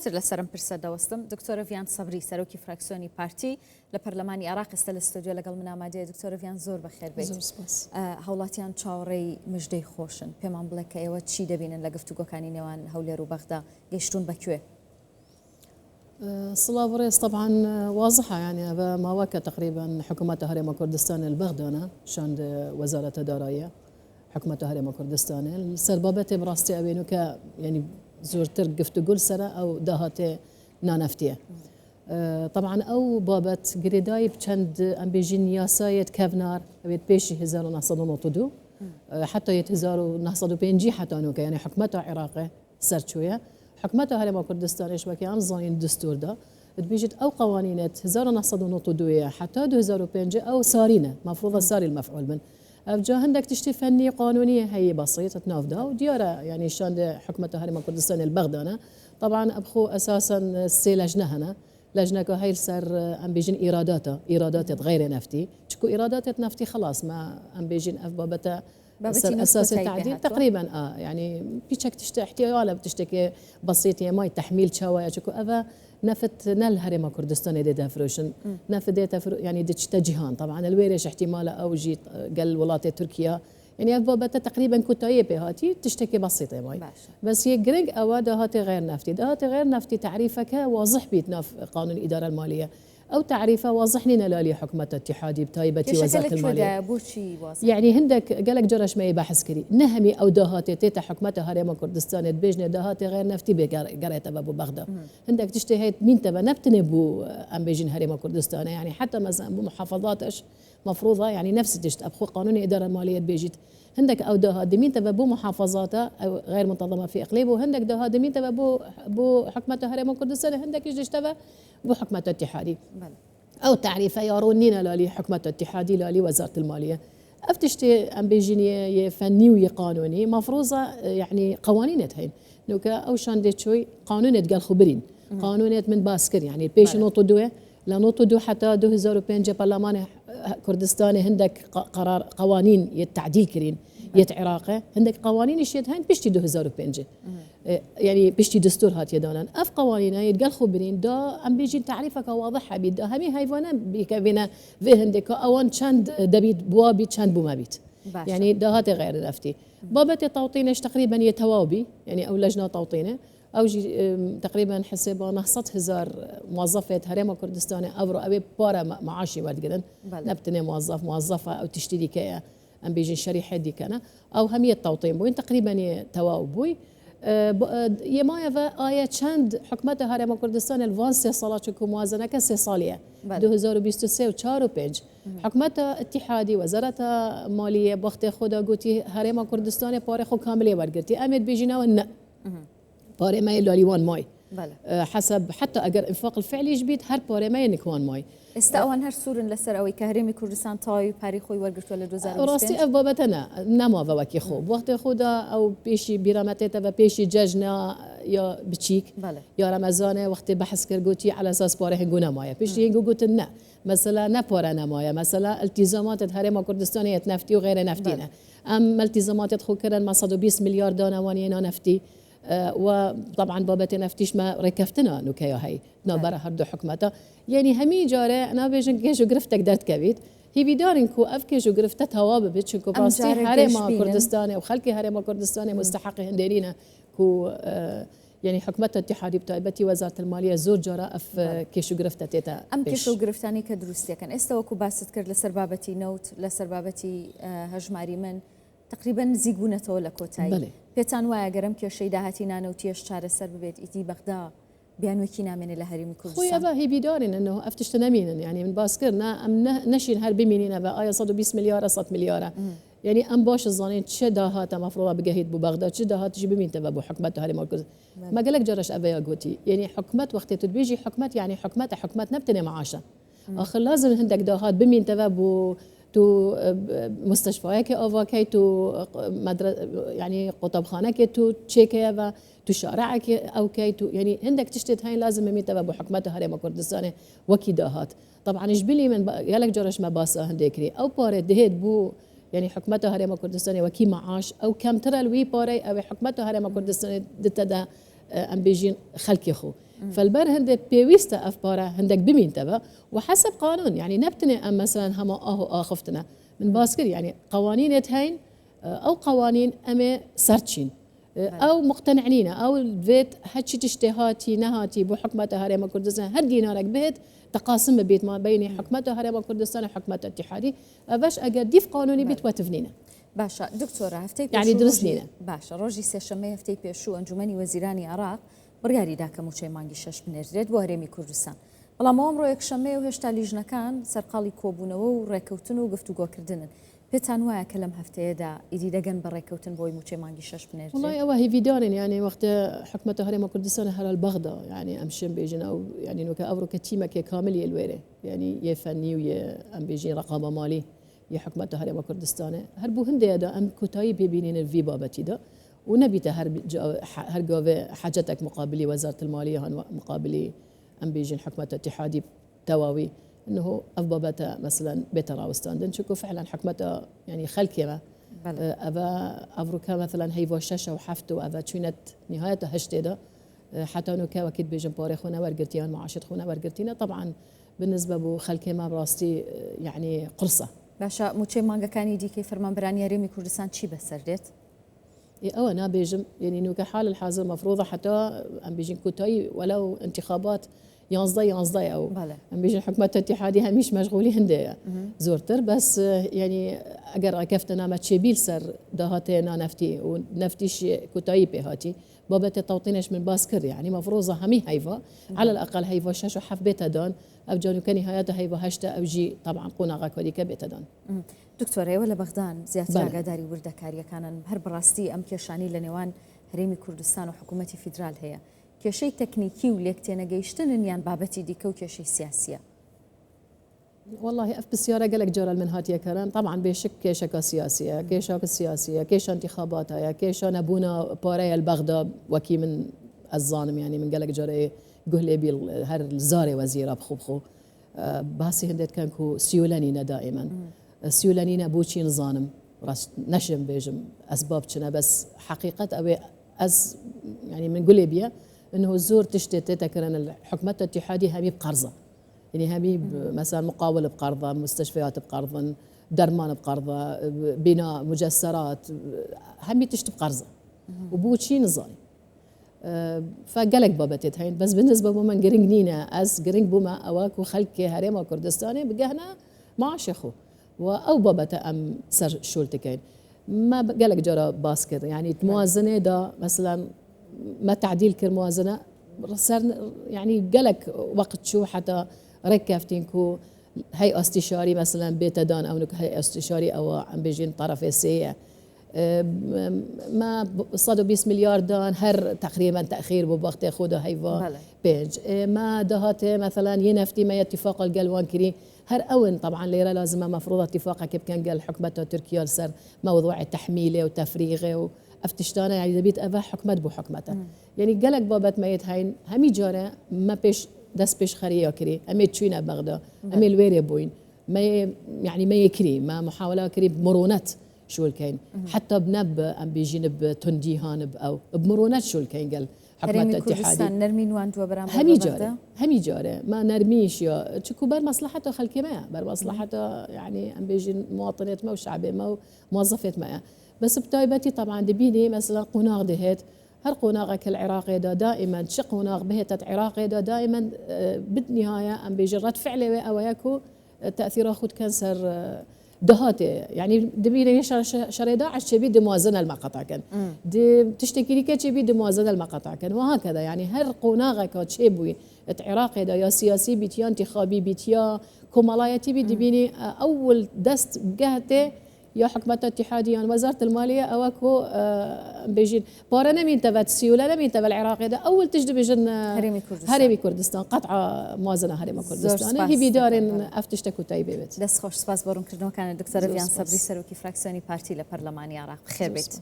لەسەرم پرسە دەوەستم دکتۆرە ڤیان سەبری سەرۆکی فراکسیۆنی پارتی لە پەرلەمانی عێراق ئێستا لە ستودیۆ لەگەڵ من ئامادەیە. دکتۆرە ڤیان زۆر بەخێر بێت. هەوڵاتیان چاوەڕێی مژدەی خۆشن، پێمان بڵێ کە ئێوە چی دەبینن لە گفتوگۆکانی نێوان هەولێر و بەغدا، گەیشتون بەکوێ؟ صلاة ورئيس طبعا واضحة، يعني هذا ما وكا تقريبا حكومة هرم كردستان البغدانة شان وزارة الدارية حكومة هرم كردستان السربابة براستي أبينو ك يعني زورتر قفت قول سنة أو دهاتي نانفتيه. طبعا أو بابت قريداي بچند أم بيجين ياساية كافنار بيت بيشي هزارو نحصدو نطدو حتى يتهزارو نحصدو بينجي حتى نوكا، يعني حكومة عراقي سرچوية حكومة هرم كردستان إيش بكي عم زانين الدستور ده بيجت أو قوانينات هزارو نحصدو نطدوية حتى 2005 أو سارينا مفروضة ساري المفعول من أفجا هندك تشتي فني قانونية هي بسيطة تنافذها وديارة، يعني شان حكومة هرم كردستان البغدانة طبعا أبخو أساسا سي لجنة هنا لجنة هاي سر أم بيجين إيرادات غير نفتي تشكو إيرادات نفتي خلاص ما أم بيجين أف بابتا أساس التعديل تقريبا يعني بيشك تشتي احتيال بتشتكي بسيطة ماي تحميل شوايا تشكو أفا نفت نال هرم كردستان دي دافروشن نفت دي يعني دي جهان طبعا الويرش احتمال أو جيت قال ولاية تركيا، يعني أبوابته تقريبا كتاية بهاتي تشتكي بسيطة ماي بس هي جريج أو دهاتي غير نفتي، دهاتي غير نفتي تعريفك واضح بيتناف قانون الإدارة المالية أو تعريفه واضح لنا لالي حكومة اتحادي بتايبتي وزارة المالية يعني هندك قالك جرش ما يبحث كري نهمي أو دهاتي تيتا حكومة هرم كردستان تبيجنا دهاتي غير نفتي بقريت أبو بغدا هندك تشتهيت مين تبى نبتني بو أم بيجين هرم كردستان، يعني حتى مثلا بمحافظاتش مفروضة يعني نفس تشت أبخو قانون الإدارة المالية بيجت هندك أو دهات مين تبى بو محافظاته أو غير منتظمة في إقليمه وهندك دهات مين تبى بو حكومة هرم كردستان هندك يجي تبى بو حكومة اتحادي أو تعريفة يارونينا لالي حكومة اتحادي لالي وزارة المالية أفتشتي أم بيجيني فني وقانوني مفروضة يعني قوانين هين نوكا أو شان شوي قانون قال خبرين قانون من باسكر يعني بيش نوتو دوه لا نوتو دو حتى 2005 برلمان كردستاني هندك قرار قوانين يتعديل كرين يت عراقي هندك قوانين الشيء هين بيشتي 2005 يعني بيشتي دستور هات يدانا اف قوانين يتقال خبرين دا ام بيجي تعريفك واضحه بيد همي هايفانا بيكبينا في هندك اوان چند دبيت بوابي چند بوما بيت يعني دا هات غير نفتي بابتي توطينش تقريبا يتوابي يعني او لجنه توطينه او تقريبا حسابه نحصت هزار موظفه هرم كردستان ابرو ابي بارا معاشي ورد جدا نبتني موظفه او تشتري كيا ام بيجي شريحه دي كان او هميه توطين بوين تقريبا تواوبوي يمايا آية چند حكومة هرم كردستان الوان سه سالات كو موازنه كسه ساليه 2023 و 4 و 5 حكومة اتحادي وزارة مالية بخت خدا قوتي هرم كردستان بار خو كامله ورگرتي امد بيجينا ون بار ما لاليوان ماي حسب حتى اگر انفاق الفعلي جبيت هر بار ما نكوان ماي استاوان هر سورن لسر اوي كهرمي كردستان تاي باري خوي ورگرت ولا 2025 راسي اف بابتنا نما وكي خو وقت خدا او بيشي بيرامتتا و بيشي ججنا يا بتشيك يا رمضان وقت بحث كرغوتي على اساس باره هنگونا مايا بيشي هنگو قلت مثلا نبورا نمايا مثلا التزامات هرم كردستان يتنفتي وغير نفتينا ام التزامات خو كرن ما 120 مليار دانواني نفتي وطبعا بابتي نفتيش ما ركفتنا نوكيا هاي نابرا هردو حكمته يعني همي جاره انا بيجن كيشو غرفتك درت كبيت هي بيدارن كو افكيشو غرفته تواب بتشكو باستي هرم كردستان وخلكي هرم كردستان مستحق هنديرينا كو يعني حكومة الاتحادي بتايبتي وزارة المالية زور جرا اف كيشو غرفته تيتا ام كيشو غرفتاني كدروستي كان استوكو باست كر لسربابتي نوت لسربابتي هجماري من تقريبا زيغونه ولا كوتاي بيتان وايا گرم كيشي داهاتي نانوتيش چاره سر ببيت ايتي بغدا بيان وكينا من الهرم كردستان خويا با هي بيدارين انه افتش تنامين يعني من باسكرنا ام نشين هر بمينينا با ايا 120 مليار 100 مليار يعني ام باش الظنين تشداهات مفروضه بجهيد بو بغداد تشداهات تجي بمين تبع حكمه هرم كردستان ما قالك جرش ابيا قوتي يعني حكمه وقت تبيجي حكمه يعني حكمه نبتني معاشه اخر لازم هندك داهات بمين تبع تو مستشفیات آواکی تو يعني قطبخانه که تو چیکه و تو شارع که اوکی تو يعني عندك تشتت هاي لازم ميتبع بحكمة هرم كردستان وكي داهات طبعا جبلي من قالك جرش ما باسا هندكري او بارد دهيت بو يعني حكمة هرم كردستان وكي معاش او كم ترى الوي باري او حكمة هرم كردستان دتدا ام بيجين خلكي خو فالبر هندك بيويستا أفبارا هندك بمين تبا وحسب قانون يعني نبتني أم مثلا هما آخفتنا من باسكر يعني قوانين هين أو قوانين أما سرتشين او مقتنعين او بيت هاتشي تشتهاتي نهاتي بحكمة هرم كردستان هر دينارك بيت تقاسم بيت ما بين حكمة هرم كردستان وحكمة اتحادي باش اقديف قانوني بيت وتفنينا باشا دكتورة هفتي يعني درسنينا باشا روجي سيشمي هفتي بيشو انجمني وزيراني عراق بڕیاری داکە موچەی مانگی 6 بنێردرێت بۆ هەرێمی کوردستان بەڵام ئەمڕۆ یەکشەممە و هێشتا لیژنەکان سەرقاڵی کۆبوونەوە و ڕێکەوتن و گفتوگۆکردنن پێتان وایە کە لەم هەفتەیەدا ئیدی دەگەن بە ڕێکەوتن بۆی موچەی مانگی 6 بنێردرێت والله هو هي فيديوهن يعني وقت حكمة هرم كردستان هلا البغداد يعني امشين بيجن او يعني نوكا اورو كتيمه كامل الويره يعني يفني ويا ام بيجي رقابه مالي يا حكمة هرم كردستان هربو هندي دا ام كوتاي بيبينين الفي بابتي دا ونبي هرجو حاجتك مقابلي وزارة المالية مقابلي ام بيجين حكمة اتحادي تواوي انه افبابتا مثلا بتراوستان دنشكو فعلا حكمته يعني خلكمه ابا افروكا مثلا هي وشاشه وحفتو ابا تشينت نهايته هشتدا حتى انه كاوكيد بيجن بوري خونا ورقرتيان معاشر خونا ورقرتينا طبعا بالنسبه بو خلكمه براستي يعني قرصه باشا موچەی مانگەکانی دیکەی فەرمانبەرانی هەرێمی کوردستان چی بەسەردێت؟ أو أنا بيجم يعني إنه كحال الحاضر مفروضة حتى أم بيجين كوتاي ولو انتخابات ينصدي أو بله. أم بيجين حكومة اتحادي هميش مشغولي هندية زورتر بس يعني أجر كفتنا ما تشبيل سر دهاتنا نفتي ونفتيش كوتاي بهاتي بابا توطينش من باسكر يعني مفروضة همي هيفا على الأقل هيفا شاشو حف بيتا دون أو جانو كان نهايتها هيفا هشتا أو جي طبعا قونا كوديكا بيتا دون دكتورة ولا بغدان زيادة قداري ورده كاريا كان هر براستي أم كيشاني لنوان هريمي كردستان وحكومة فيدرال هي كشيء تكنيكي وليكتنا جيشتن يعني بابتي ديكو كشيء سياسية والله أف بالسيارة قالك جرى المنهات يا كرام طبعا بيشك كيشك سياسية كيشك السياسية كيش انتخاباتها كيش أبونا باري البغداد وكي من الظالم يعني من قالك جرى قهلي بيل هر الزاري وزيرة بخو باسي هندت كانكو سيولانينا دائما سيولانينا بوشي نظانم نشم بيجم أسباب كنا بس حقيقة أبي يعني من قولي بيا إنه الزور تشتت تكرن الحكومة الاتحادية همي بقرضة يعني همي مثلا مقاولة بقرضة مستشفيات بقرضة درمان بقرضة بناء مجسرات همي تشتي بقرضة وبوشي نظاني فقالك بابتت هين بس بالنسبة بومن قرنجنينا قرنج بوما أواكو خلك هريمة كردستاني بقهنا ما شخو أو بابتا أم سر شولتكين ما قالك جرى باسكر يعني موازنة دا مثلا ما تعديل كالموازنة صار يعني قالك وقت شو حتى ركفتينكو هي استشاري مثلا بيتا دان أو هي استشاري أو عم بيجين طرف السيئة ما صادوا 20 مليار دان هر تقريبا تأخير بوقت ياخذها هيفا بيج ما دهات مثلا ينفتي ما اتفاق القلوان كري هر أون طبعا ليرة لازم مفروض اتفاقها كيف كان قال حكمة تركيا صار موضوع تحميله وتفريغه وافتشتانه يعني إذا بيت أبا حكمة بو حكمته يعني قالك بابت ما يتهين همي جارة ما بيش دس بيش خريا كري أمي تشوينا بغدا أمي الويري بوين ما يعني ما يكري ما محاولة كري بمرونات شو الكين حتى بنب أم بيجين بتندي هانب أو بمرونات شو الكين قال حكمة الاتحادي نرمين واندو برام همي جارة ما نرميش يا تشكو بر مصلحته خلكي ما بر مصلحته يعني أم بيجين مواطنات ما وشعبي ما موظفات ما بس بتايبتي طبعا دبيني مثلا قناغ دهت هر قناغ كالعراقي دا دائما شق قناغ بهتت عراقي دا دائما بالنهاية أم بيجي رد فعله أو ياكو تأثير خود كانسر دهاته يعني دبيني شري داعش تبي دي موازنة المقاطع كان دي تشتكي لي تبي دي موازنة المقاطع كان وهكذا يعني هر قناغ كتشيبوي عراقي دا يا سياسي بيتيا انتخابي بيتيا كمالايا تبي دبيني أول دست جهته يا حكمة اتحادية يعني وزارة المالية أواكو بيجين بارنا مين تبع سيولا مين تبع العراق ده أول تجد بيجن هرمي كردستان قطعة موازنة هرمي كردستان هي بدار أفتشتكو تايبي بيت دست خوش سپاس بارون کردن كان الدكتور فيان صبري سروكي فراكسيوني بارتي لبرلماني عراق خير بيت